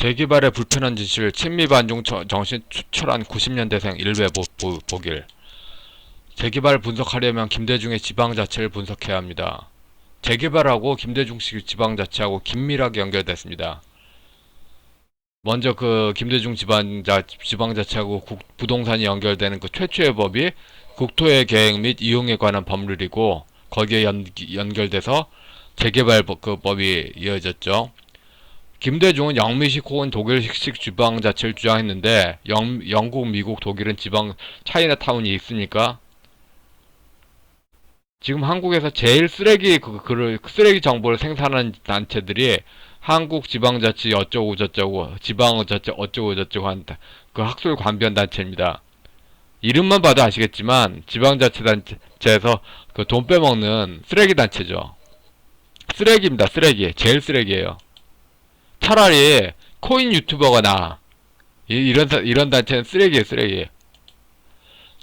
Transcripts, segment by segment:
재개발의 불편한 진실, 친미 반중 정신 추철한 90년대생 일베 보길. 재개발 분석하려면 김대중의 지방자치를 분석해야 합니다. 재개발하고 김대중식 지방자치하고 긴밀하게 연결됐습니다. 먼저 그 김대중 지방자치하고 부동산이 연결되는 그 최초의 법이 국토의 계획 및 이용에 관한 법률이고, 거기에 연결돼서 재개발 법이 이어졌죠. 김대중은 영미식 혹은 독일식 지방자치를 주장했는데, 영국, 미국, 독일은 지방 차이나타운이 있으니까 지금 한국에서 제일 쓰레기 정보를 생산하는 단체들이 한국 지방자치 어쩌고 저쩌고, 지방자치 어쩌고 저쩌고 한다. 그 학술 관변 단체입니다. 이름만 봐도 아시겠지만 지방자치 단체에서 그 돈 빼먹는 쓰레기 단체죠. 쓰레기입니다. 쓰레기. 제일 쓰레기예요. 차라리 코인 유튜버가 나아. 이런 단체는 쓰레기예요. 쓰레기.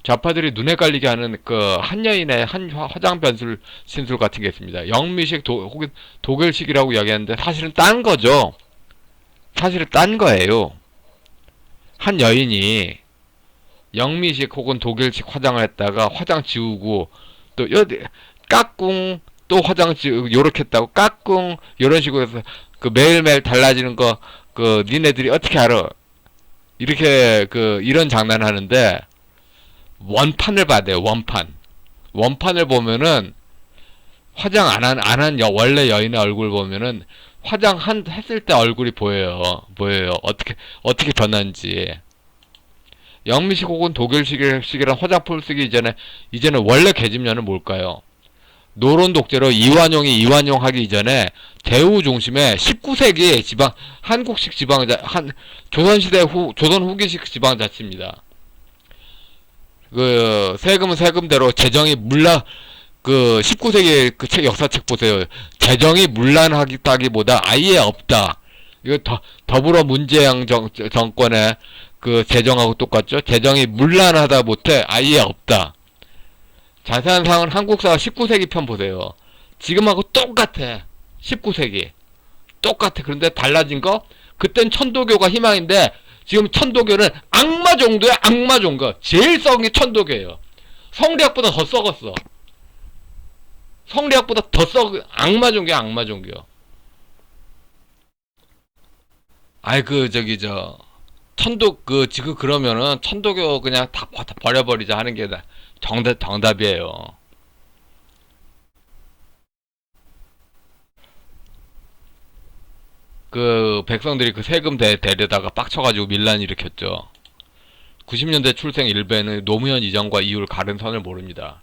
좌파들이 눈에 깔리게 하는 그 한 여인의 한 화장 변술 신술 같은 게 있습니다. 영미식 혹은 독일식이라고 이야기하는데 사실은 딴 거죠. 사실은 딴 거예요. 한 여인이 영미식 혹은 독일식 화장을 했다가 화장 지우고 또 까꿍 또 화장 지우고 요렇게 했다고 까꿍 요런 식으로 해서 그 매일매일 달라지는 거 그 니네들이 어떻게 알아? 이렇게 이런 장난 하는데, 원판을 봐야 돼요. 원판을 보면은 화장 안 한 원래 여인의 얼굴 보면은 했을 때 얼굴이 보여요. 어떻게 변한지. 영미식 혹은 독일식이란 화장품을 쓰기 이제는 원래 계집년은 뭘까요? 노론 독재로 이완용 하기 이전에 대우 중심의 19세기 한국식 조선시대 조선 후기식 지방자치입니다. 세금은 세금대로 재정이 19세기 그 책 역사책 보세요. 재정이 문란하다기보다 아예 없다. 이거 더불어 문재양 정권의 그 재정하고 똑같죠? 재정이 문란하다 못해 아예 없다. 자세한 사항은 한국사 19세기 편 보세요. 지금하고 똑같아. 19세기. 똑같아. 그런데 달라진 거? 그땐 천도교가 희망인데, 지금 천도교는 악마 정도야, 악마 정도. 제일 썩은 게 천도교예요. 성리학보다 더 썩었어. 성리학보다 더 악마 종교야, 악마 종교. 지금 그러면은 천도교 그냥 다 버려버리자 하는 게 정답이에요. 백성들이 세금 대려다가 빡쳐가지고 밀란 일으켰죠. 90년대 출생 일베는 노무현 이전과 이후를 가른 선을 모릅니다.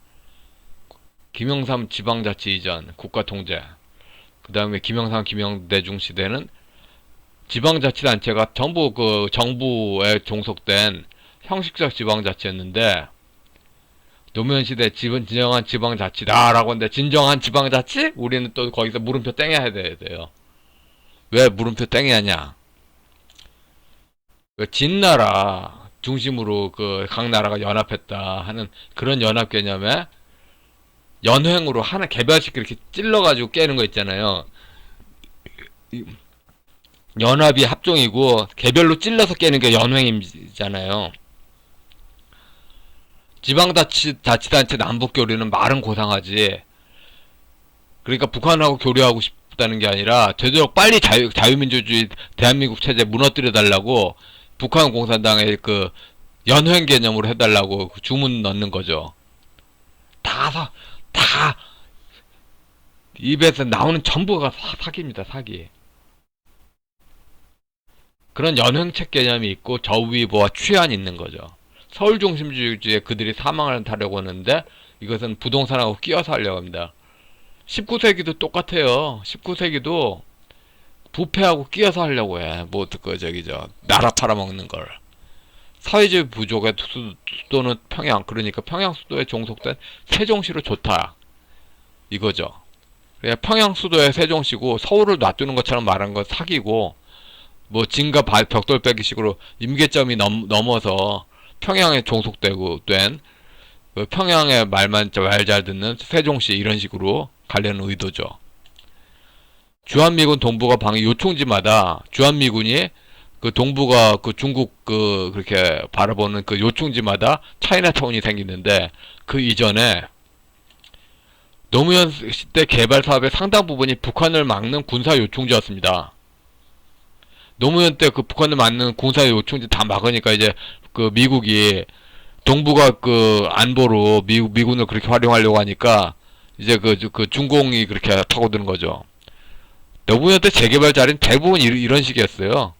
김영삼 지방자치 이전, 국가통제. 그 다음에 김영대중 시대는 지방자치단체가 전부 정부에 종속된 형식적 지방자치였는데, 노무현 시대 진정한 지방자치다라고 하는데, 진정한 지방자치? 우리는 또 거기서 물음표 땡해야 돼요. 왜 물음표 땡이하냐? 진나라 중심으로 각 나라가 연합했다 하는 그런 연합 개념에 연횡으로 하나 개별씩 이렇게 찔러가지고 깨는 거 있잖아요. 연합이 합종이고 개별로 찔러서 깨는 게 연횡이잖아요. 지방자치단체 남북교류는 말은 고상하지. 그러니까 북한하고 교류하고 싶다는 게 아니라 되도록 빨리 자유민주주의 대한민국 체제 무너뜨려 달라고 북한 공산당의 연횡 개념으로 해달라고 주문 넣는 거죠. 다 입에서 나오는 전부가 사기입니다. 사기. 그런 연횡책 개념이 있고 저위보와 취한이 있는 거죠. 서울 중심주의에 그들이 사망을 하려고 하는데, 이것은 부동산하고 끼어서 하려고 합니다. 19세기도 똑같아요. 19세기도 부패하고 끼어서 하려고 해. 나라 팔아먹는 걸. 사회주의 부족의 수도는 평양. 그러니까 평양 수도에 종속된 세종시로 좋다. 이거죠. 평양 수도의 세종시고 서울을 놔두는 것처럼 말한 건 사기고, 진가 벽돌 빼기식으로 임계점이 넘어서 평양에 종속되고 된 평양의 말 잘 듣는 세종시 이런 식으로 가려는 의도죠. 주한미군 동부가 방위 요청지마다 주한미군이 그 동부가 그 중국 그 그렇게 바라보는 그 요충지마다 차이나타운이 생기는데, 그 이전에 노무현 시대 개발 사업의 상당 부분이 북한을 막는 군사 요충지였습니다. 노무현 때 그 북한을 막는 군사 요충지 다 막으니까 이제 그 미국이 동부가 그 안보로 미군을 그렇게 활용하려고 하니까 이제 그 중공이 그렇게 파고드는 거죠. 노무현 때 재개발 자리는 대부분 이런 식이었어요.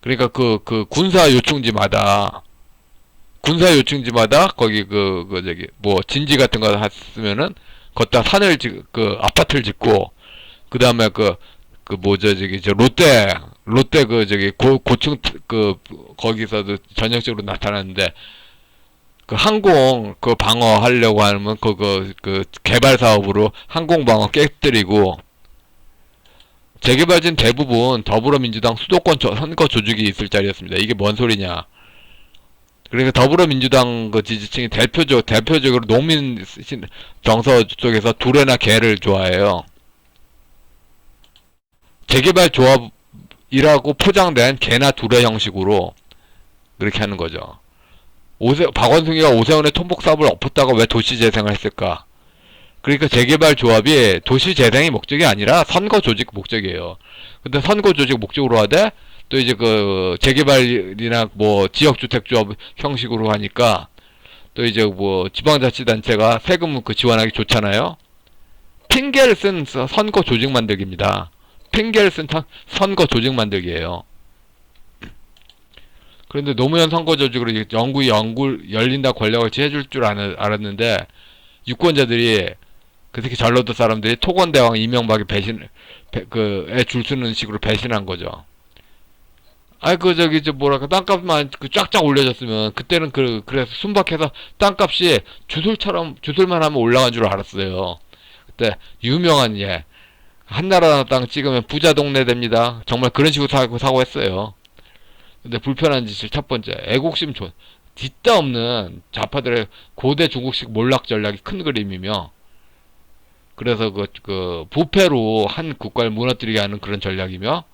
그러니까 그 군사 요충지마다 거기 저기 뭐 진지 같은 거 했으면은 거기다 그 아파트를 짓고, 그 다음에 뭐죠 저기 저 롯데 그 저기 고층 그 거기서도 전형적으로 나타나는데, 그 항공 그 방어하려고 하면 그 개발 사업으로 항공 방어 깨뜨리고, 재개발진 대부분 더불어민주당 수도권 선거 조직이 있을 자리였습니다. 이게 뭔 소리냐? 그러니까 더불어민주당 그 지지층이 대표적으로 농민 정서 쪽에서 두레나 개를 좋아해요. 재개발 조합이라고 포장된 개나 두레 형식으로 그렇게 하는 거죠. 박원순이가 오세훈의 토목 사업을 엎었다가 왜 도시재생을 했을까? 그러니까 재개발 조합이 도시재생이 목적이 아니라 선거 조직 목적이에요. 근데 선거 조직 목적으로 하되, 또 이제 그 재개발이나 뭐 지역주택조합 형식으로 하니까, 또 이제 뭐 지방자치단체가 세금 그 지원하기 좋잖아요. 핑계를 쓴 선거 조직 만들기입니다. 핑계를 쓴 선거 조직 만들기예요. 그런데 노무현 선거 조직으로 영구히 열린다 권력을 취해줄 줄 알았는데, 유권자들이 그 특히 전라도 사람들이 토건대왕 이명박이 에 줄 서는 식으로 배신한 거죠. 뭐랄까, 땅값만 쫙쫙 올려졌으면, 그때는 그래서 순박해서 땅값이 주술만 하면 올라간 줄 알았어요. 그때 유명한 한나라 땅 찍으면 부자 동네 됩니다. 정말 그런 식으로 사고했어요. 근데 불편한 짓을 첫 번째, 애국심 뒷다 없는 좌파들의 고대 중국식 몰락 전략이 큰 그림이며, 그래서 부패로 한 국가를 무너뜨리게 하는 그런 전략이며,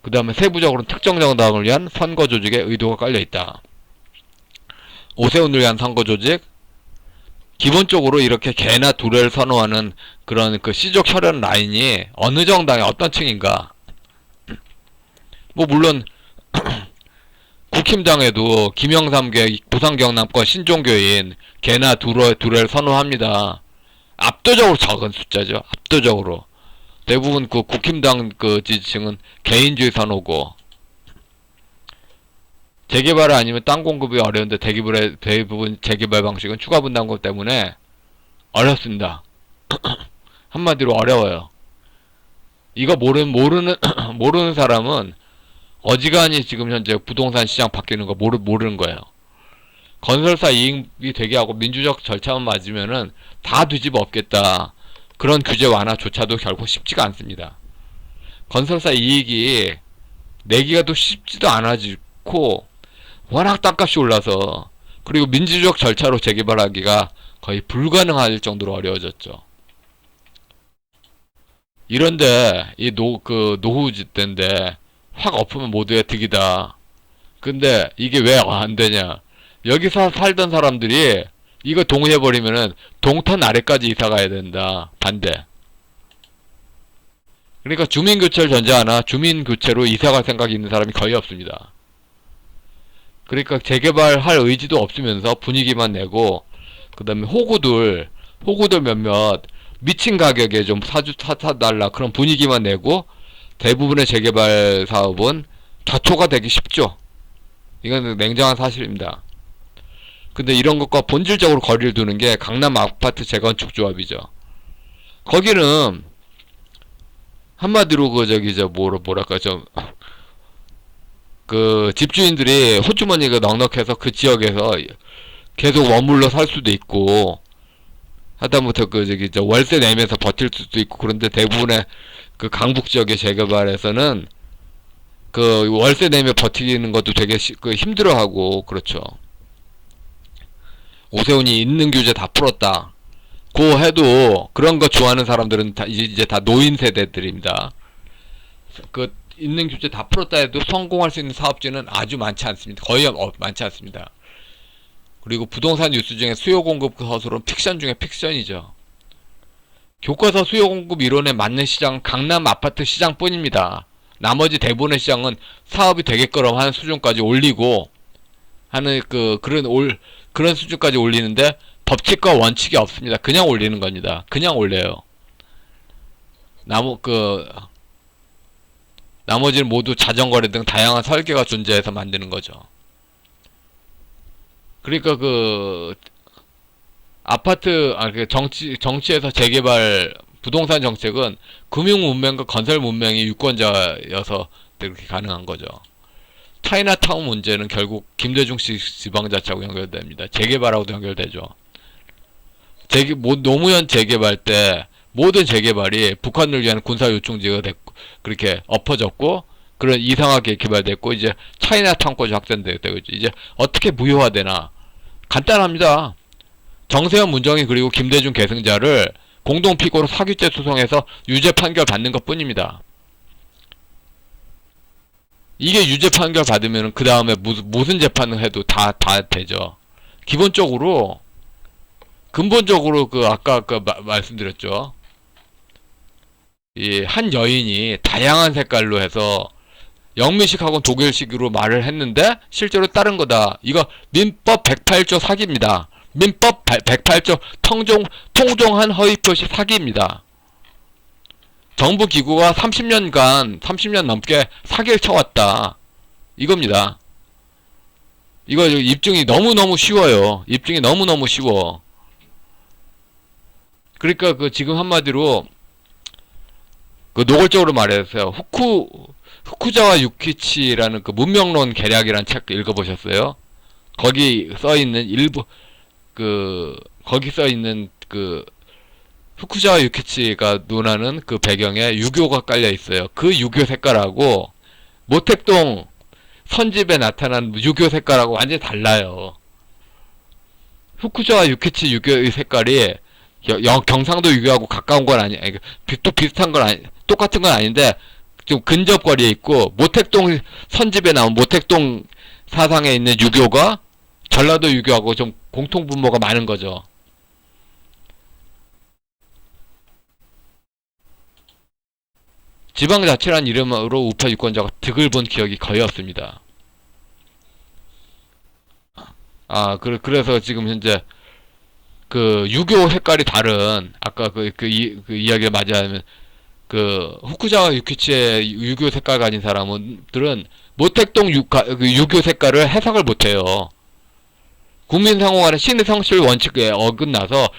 그 다음에 세부적으로는 특정 정당을 위한 선거 조직의 의도가 깔려있다. 오세훈을 위한 선거 조직, 기본적으로 이렇게 개나 두레를 선호하는 그런 그 시족 혈연 라인이 어느 정당의 어떤 층인가. 뭐 물론 국힘당에도 김영삼계 부산 경남권 신종교인 개나 두레를 선호합니다. 압도적으로 적은 숫자죠. 압도적으로. 대부분 그 국힘당 그 지지층은 개인주의 선호고, 재개발을 아니면 땅 공급이 어려운데 대부분 재개발 방식은 추가 분담금 때문에 어렵습니다. 한마디로 어려워요. 이거 모르는 사람은 어지간히 지금 현재 부동산 시장 바뀌는 거 모르는 거예요. 건설사 이익이 되게 하고 민주적 절차만 맞으면은 다 뒤집어 엎겠다. 그런 규제 완화조차도 결국 쉽지가 않습니다. 건설사 이익이 내기가 또 쉽지도 않아지고, 워낙 땅값이 올라서, 그리고 민주적 절차로 재개발하기가 거의 불가능할 정도로 어려워졌죠. 이런데 이 노후지 때인데 확 엎으면 모두의 득이다. 근데 이게 왜 안 되냐? 여기서 살던 사람들이 이거 동의해버리면은 동탄 아래까지 이사 가야 된다. 반대. 그러니까 주민교체를 전제하나 주민교체로 이사 갈 생각이 있는 사람이 거의 없습니다. 그러니까 재개발할 의지도 없으면서 분위기만 내고, 그 다음에 호구들 몇몇 미친 가격에 좀 사달라 그런 분위기만 내고, 대부분의 재개발 사업은 좌초가 되기 쉽죠. 이건 냉정한 사실입니다. 근데 이런 것과 본질적으로 거리를 두는 게 강남 아파트 재건축 조합이죠. 거기는 한마디로 집주인들이 호주머니가 넉넉해서 그 지역에서 계속 머물러 살 수도 있고, 하다못해 월세 내면서 버틸 수도 있고. 그런데 대부분의 그 강북 지역의 재개발에서는 그 월세 내며 버티는 것도 되게 힘들어하고, 그렇죠. 오세훈이 있는 규제 다 풀었다 고 해도 그런 거 좋아하는 사람들은 이제 다 노인 세대들입니다. 있는 규제 다 풀었다 해도 성공할 수 있는 사업지는 아주 많지 않습니다. 거의 많지 않습니다. 그리고 부동산 뉴스 중에 수요 공급 서술은 픽션 중에 픽션이죠. 교과서 수요 공급 이론에 맞는 시장은 강남 아파트 시장뿐입니다. 나머지 대부분의 시장은 사업이 되게끔 하는 수준까지 올리고 하는 그런 수준까지 올리는데 법칙과 원칙이 없습니다. 그냥 올리는 겁니다. 그냥 올려요. 나머지는 모두 자전거래 등 다양한 설계가 존재해서 만드는 거죠. 그러니까 정치에서 재개발 부동산 정책은 금융 문명과 건설 문명이 유권자여서 이렇게 가능한 거죠. 차이나타운 문제는 결국 김대중식 지방자치하고 연결됩니다. 재개발하고도 연결되죠. 노무현 재개발 때 모든 재개발이 북한을 위한 군사 요충지가 됐고 그렇게 엎어졌고 그런 이상하게 개발됐고 이제 차이나타운까지 확산되고 이제 어떻게 무효화되나 간단합니다. 정세현 문정희 그리고 김대중 계승자를 공동피고로 사기죄 소송해서 유죄 판결 받는 것 뿐입니다. 이게 유죄 판결 받으면 그 다음에 무슨 재판을 해도 다 되죠. 근본적으로 아까 말씀드렸죠. 이 한 여인이 다양한 색깔로 해서 영미식하고는 독일식으로 말을 했는데 실제로 다른 거다. 이거 민법 108조 사기입니다. 민법 108조 통종한 허위표시 사기입니다. 정부 기구가 30년 넘게 사기를 쳐왔다. 이겁니다. 이거 입증이 너무너무 쉬워요. 입증이 너무너무 쉬워. 그러니까 지금 한마디로 노골적으로 말해서요. 후쿠자와 유키치라는 문명론 계략이라는 책 읽어보셨어요? 거기 써있는 후쿠자와 유키치가 논하는 배경에 유교가 깔려 있어요. 그 유교 색깔하고 모택동 선집에 나타난 유교 색깔하고 완전히 달라요. 후쿠자와 유키치 유교의 색깔이 경상도 유교하고 가까운 건 또 비슷한 건 똑같은 건 아닌데 좀 근접거리에 있고 모택동 선집에 나온 모택동 사상에 있는 유교가 전라도 유교하고 좀 공통분모가 많은 거죠. 지방자치란 이름으로 우파 유권자가 득을 본 기억이 거의 없습니다. 그래서 지금 현재 유교 색깔이 다른 아까 이야기를 맞이하면 후쿠자와 유키치의 유교 색깔 가진 사람들은 모택동 유교 색깔을 해석을 못해요. 국민상호간의 신의성실 원칙에 어긋나서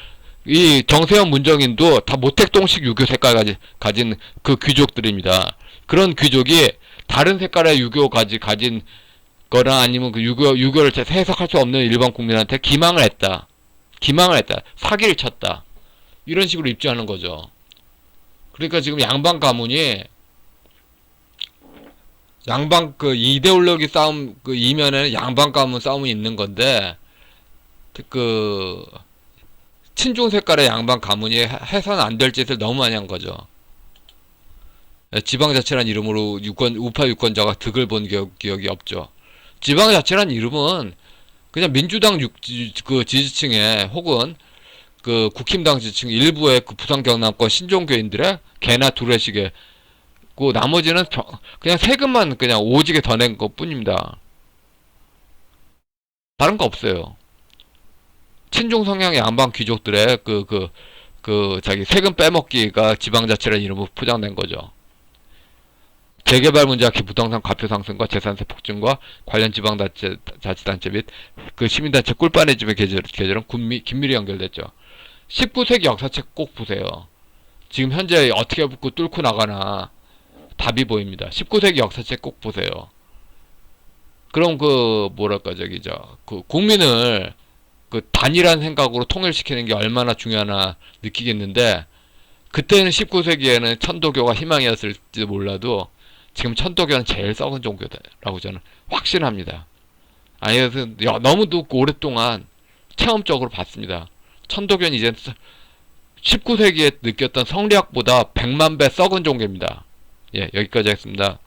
이 정세현 문정인도 다 모택동식 유교 색깔 가진 귀족들입니다. 그런 귀족이 다른 색깔의 유교 가진 거나 아니면 유교를 해석할 수 없는 일반 국민한테 기망을 했다. 사기를 쳤다. 이런 식으로 입증하는 거죠. 그러니까 지금 양방 가문이 이데올로기 싸움 이면에는 양방 가문 싸움이 있는 건데 친중 색깔의 양방 가문이 해서는 안 될 짓을 너무 많이 한 거죠. 지방자치란 이름으로 우파 유권자가 득을 본 기억이 없죠. 지방자치란 이름은 그냥 민주당 지지층에 혹은 국힘당 지지층 일부의 부산 경남권 신종교인들의 개나 두레식에 나머지는 그냥 세금만 그냥 오지게 더 낸 것 뿐입니다. 다른 거 없어요. 친중 성향의 양반 귀족들의 자기 세금 빼먹기가 지방자치라는 이름으로 포장된 거죠. 재개발 문제와 부동산 가표 상승과 재산세 폭증과 관련 지방자치단체 및 시민단체 꿀빠내 집의 계절은 긴밀히 연결됐죠. 19세기 역사책 꼭 보세요. 지금 현재 어떻게 뚫고 나가나 답이 보입니다. 19세기 역사책 꼭 보세요. 그럼 국민을 단일한 생각으로 통일시키는 게 얼마나 중요하나 느끼겠는데, 그때는 19세기에는 천도교가 희망이었을지도 몰라도 지금 천도교는 제일 썩은 종교다라고 저는 확신합니다. 그래서 너무도 오랫동안 체험적으로 봤습니다. 천도교는 이제 19세기에 느꼈던 성리학보다 100만 배 썩은 종교입니다. 예, 여기까지 하겠습니다.